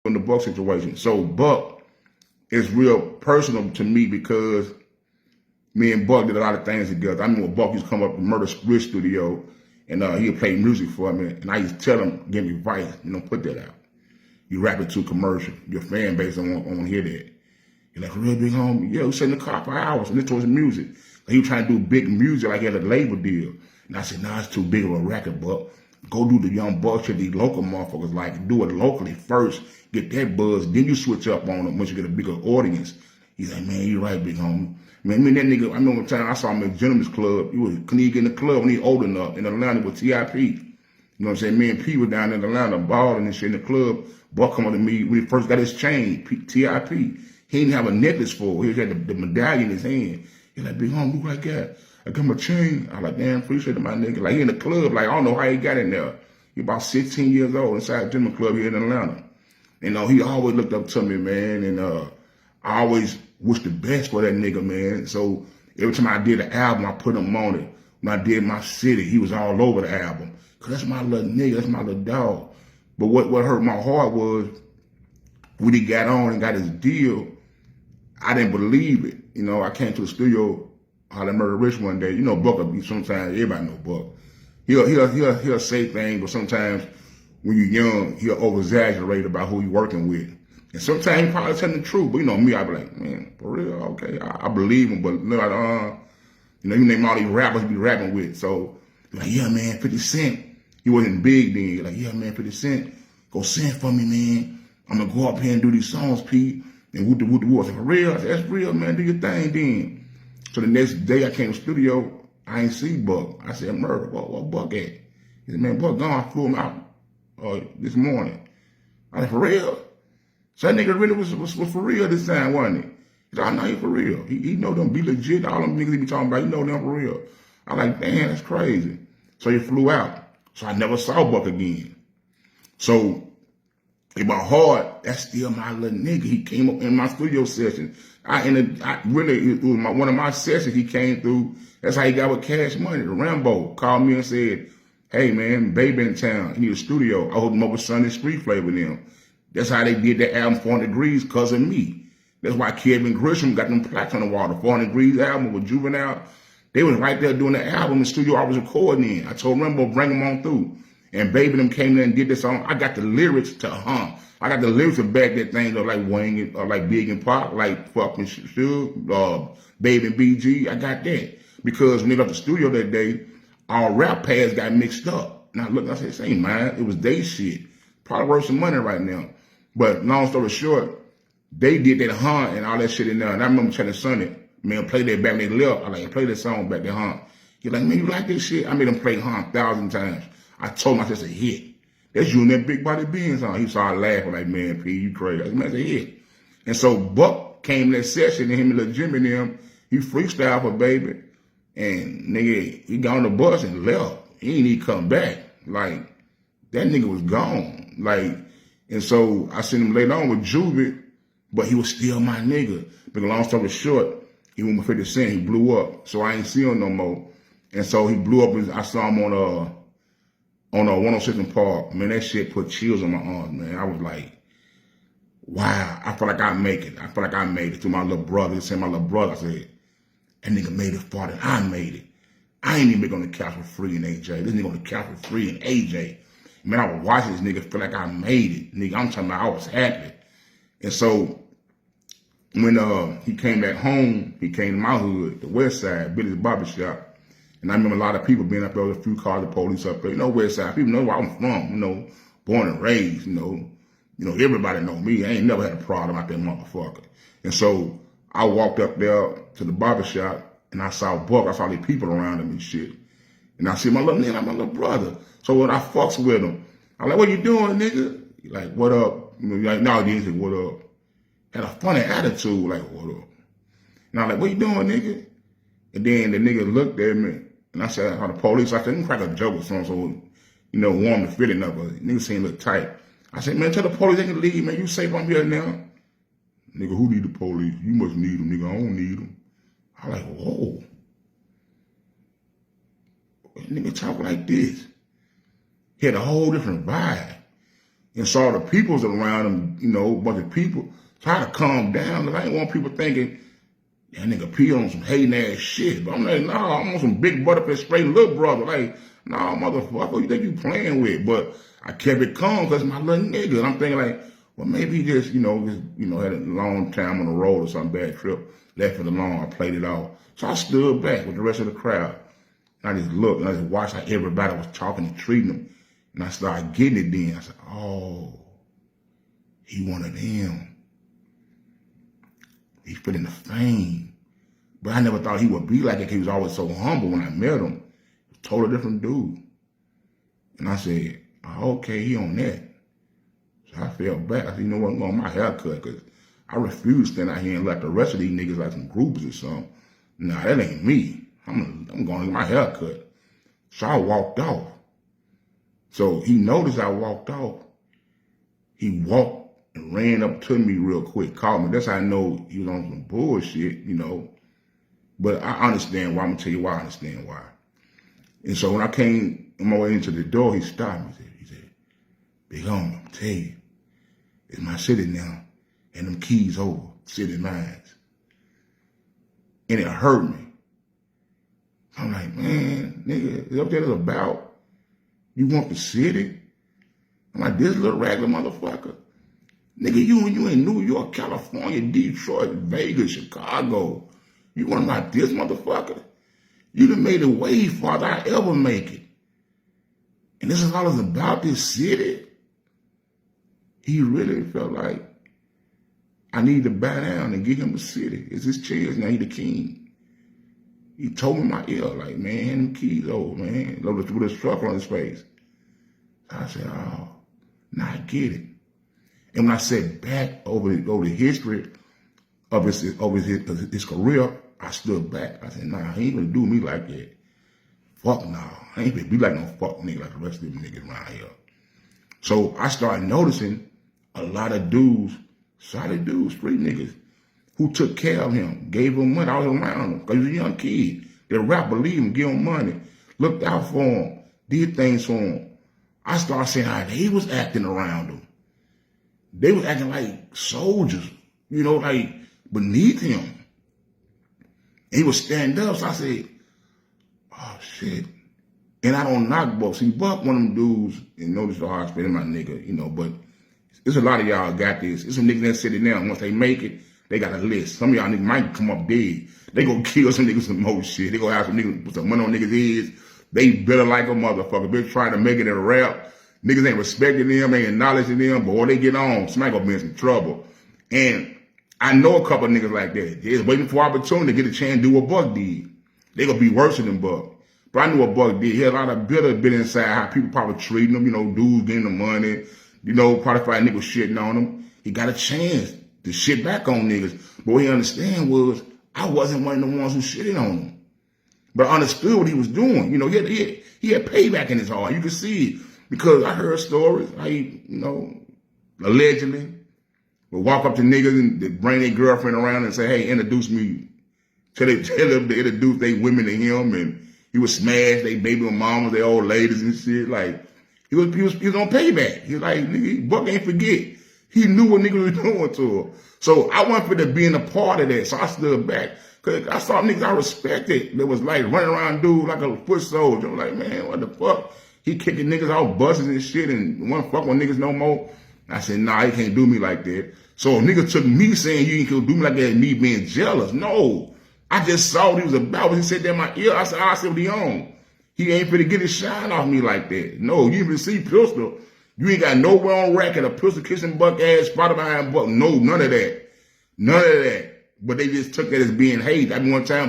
on the Buck situation. So Buck is real personal to me because me and Buck did a lot of things together. I remember Buck used to come up to Murder Rich Studio and he would play music for me. And I used to tell him, give me advice, put that out. You rap it too commercial. Your fan base don't want to hear that. You're like, real big homie. Yeah, we sat in the car for hours and listen to his music. Like, he was trying to do big music like he had a label deal. And I said, nah, it's too big of a record, Buck. Go do the Young Buck shit these local motherfuckers like. Do it locally first. Get that buzz. Then you switch up on them once you get a bigger audience. He's like, man, you right, big homie. Man, that nigga, I remember one time I saw him at the Gentleman's Club. He was Knieg in the club when he old enough in Atlanta with TIP. You know what I'm saying? Me and P were down in Atlanta balling and shit in the club. Buck come up to me when he first got his chain, TIP. He didn't have a necklace for it. He had the medallion in his hand. He's like, big homie, look like that. I got my chain. I like, damn, appreciate it, my nigga. Like, he in the club. Like, I don't know how he got in there. He about 16 years old inside the Gentleman's Club here in Atlanta. He always looked up to me, man. And I always wished the best for that nigga, man. So every time I did an album, I put him on it. When I did My City, he was all over the album. Because that's my little nigga. That's my little dog. But what hurt my heart was when he got on and got his deal, I didn't believe it. I came to the studio, Holly Murder Rich one day. Buck will be sometimes, everybody know Buck. He'll say things, but sometimes when you're young, he'll over-exaggerate about who you're working with. And sometimes he probably telling the truth, but me, I be like, man, for real, okay, I believe him, but no, you name all these rappers he be rapping with. So, like, yeah, man, 50 Cent. He wasn't big then. Like, yeah, man, 50 Cent, go sing for me, man. I'm gonna go up here and do these songs, Pete. And woo-de-woo-de-woo. I said, for real? I said, that's real, man, do your thing then. So the next day I came to the studio, I ain't see Buck. I said, Murder, what Buck at? He said, man, Buck gone. I flew him out this morning. I said, for real? So that nigga really was for real this time, wasn't he? He said, I know he for real. He know them be legit. All them niggas he be talking about, he know them for real. I'm like, damn, that's crazy. So he flew out. So I never saw Buck again. So in my heart, that's still my little nigga. He came up in my studio session. It was one of my sessions he came through. That's how he got with Cash Money. Rambo called me and said, hey, man, Baby in town. He need a studio. I hooked him up with Sunday Street Flavor with them. That's how they did that album, 400 Degrees, because of me. That's why Kevin Grisham got them plaques on the wall. The 400 Degrees album with Juvenile. They was right there doing the album in the studio I was recording in. I told Rambo, bring them on through. And Baby them came there and did this song. I got the lyrics to I got the lyrics to back that thing up like Wayne, like Big and Pop, like fucking Suge, Baby and BG. I got that. Because when they left the studio that day, our rap pads got mixed up. And I looked, I said, this ain't mine. It was they shit. Probably worth some money right now. But long story short, they did that and all that shit in there. And I remember telling Sonny, man, play that back when they left. I like, play that song back there, He's like, man, you like this shit? I made him play 1,000 times. I told him I said, it's a hit. That's you and that Big Body Beans song. He started laughing like, man, P, you crazy. I said, man, it's a hit. And so Buck came to that session and him and Lil Jimmy and them, he freestyled for Baby. And nigga, he got on the bus and left. He ain't even come back. Like, that nigga was gone. Like, and so I seen him later on with Juvie, but he was still my nigga. But long story short, he went with 50 Cent, he blew up. So I ain't see him no more. And so he blew up, and I saw him on 106 in Park. Man, that shit put chills on my arms, man. I was like, wow, I feel like I make it. I feel like I made it to my little brother. He said, my little brother, I said, that nigga made it farther than I made it. I ain't even on the couch for free in AJ. This nigga on the couch for free in AJ. Man, I was watching this nigga feel like I made it. Nigga, I'm talking about I was happy. And so when he came back home, he came to my hood, the West Side, Billy's Barbershop. And I remember a lot of people being up there with a few cars, the police up there. West Side. People know where I'm from, born and raised, everybody know me. I ain't never had a problem out there, motherfucker. And so I walked up there to the barbershop and I saw Buck. I saw these people around him and shit. And I see my little nigga, my little brother. So when I fucks with him, I'm like, what you doing, nigga? He like, what up? Like, no, he said, what up? Had a funny attitude, like, what up? And I'm like, what you doing, nigga? And then the nigga looked at me, and I said, the police, I said, let me crack a joke or something, so, warm the feeling up. Nigga seemed a little tight. I said, man, tell the police they can leave, man. You safe I'm here now. Nigga, who need the police? You must need them, nigga. I don't need them. I like, whoa. Nigga talk like this. He had a whole different vibe. and saw the peoples around him, you know, a bunch of people, try to calm down. Cause I didn't want people thinking, that nigga P on some hating ass shit. But I'm like, nah, I'm on some big butterfly straight little brother. Like, nah, motherfucker, who you think you playing with? But I kept it calm because my little nigga. And I'm thinking like, well, maybe he just, you know, had a long time on the road or some bad trip, left it alone. I played it off. So I stood back with the rest of the crowd. And I just looked and I just watched how everybody was talking and treating him. And I started getting it then. I said, oh, he one of them. He's feeling the fame. But I never thought he would be like that. He was always so humble when I met him. Totally different dude. And I said, oh, okay, he on that. So I fell back. I said, you know what, I'm going my haircut because I refuse to stand out here and let the rest of these niggas like some groupies or something. Nah, that ain't me. I'm going to get my haircut. So I walked off. So he noticed I walked off. He walked and ran up to me real quick, called me. That's how I know he was on some bullshit, you know. But I understand why. I'm going to tell you why I understand why. And so when I came on my way into the door, he stopped me. He said, Big homie, I'm telling you, it's my city now. And them keys over, city mines. And it hurt me. I'm like, man, nigga, is up there about? You want the city? I'm like, this little regular motherfucker. Nigga, you in New York, California, Detroit, Vegas, Chicago. You want about this motherfucker? You done made it way farther I ever make it. And this is all it's about, this city. He really felt like I need to bow down and give him the city. It's his chance now, he the king. He told me in my ear, like, man, hand them keys over, man. With a struggle on his face. I said, oh, now I get it. And when I sat back over the history of his career, I stood back. I said, nah, he ain't gonna do me like that. Fuck no. I ain't gonna be like no fuck nigga like the rest of them niggas around here. So I started noticing a lot of dudes, solid dudes, street niggas, who took care of him, gave him money. I was around him because he was a young kid. They rap, believe him, give him money, looked out for him, did things for him. I started seeing how they was acting around him. They was acting like soldiers, you know, like beneath him. He would stand up, so I said, oh, shit. And I don't knock Buck. See, Buck one of them dudes, and notice the hard spit in my nigga, you know, but there's a lot of y'all got this. There's some niggas that sitting down. Once they make it, they got a list. Some of y'all niggas might come up dead. They gonna kill some niggas some more shit. They gonna have some niggas put some money on niggas' heads. They better like a motherfucker. Bitch trying to make it in rap. Niggas ain't respecting them, ain't acknowledging them, but when they get on, somebody gonna be in some trouble. And I know a couple of niggas like that. They're waiting for opportunity to get a chance to do what Buck did. They gonna be worse than Buck. But I knew what Buck did. He had a lot of bitter been inside how people probably treating him, you know, dudes getting the money, you know, probably find niggas shitting on him. He got a chance to shit back on niggas. But what he understand was I wasn't one of the ones who shitted on him. But I understood what he was doing. You know, he had payback in his heart. You could see it. Because I heard stories, how he, you know, allegedly would walk up to niggas and bring their girlfriend around and say, hey, introduce me. Tell them to introduce their women to him, and he would smash their baby mamas, their old ladies and shit. Like, he was on payback. He was like, nigga, Buck ain't forget. He knew what niggas was doing to her. So I wanted to be in a part of that. So I stood back. Cause I saw niggas I respected that was like running around dude like a foot soldier. I'm like, man, what the fuck? He kicking niggas out buses and shit and wasn't fuck with niggas no more. I said, nah, he can't do me like that. So a nigga took me saying you ain't gonna do me like that and me being jealous. No. I just saw what he was about. When he said that in my ear, I said, I said what he on. He ain't finna get his shine off me like that. No, you even see pistol. You ain't got nowhere on record a pistol kissing Buck ass, spotted behind Buck. No, none of that. None of that. But they just took that as being hate. I mean, one time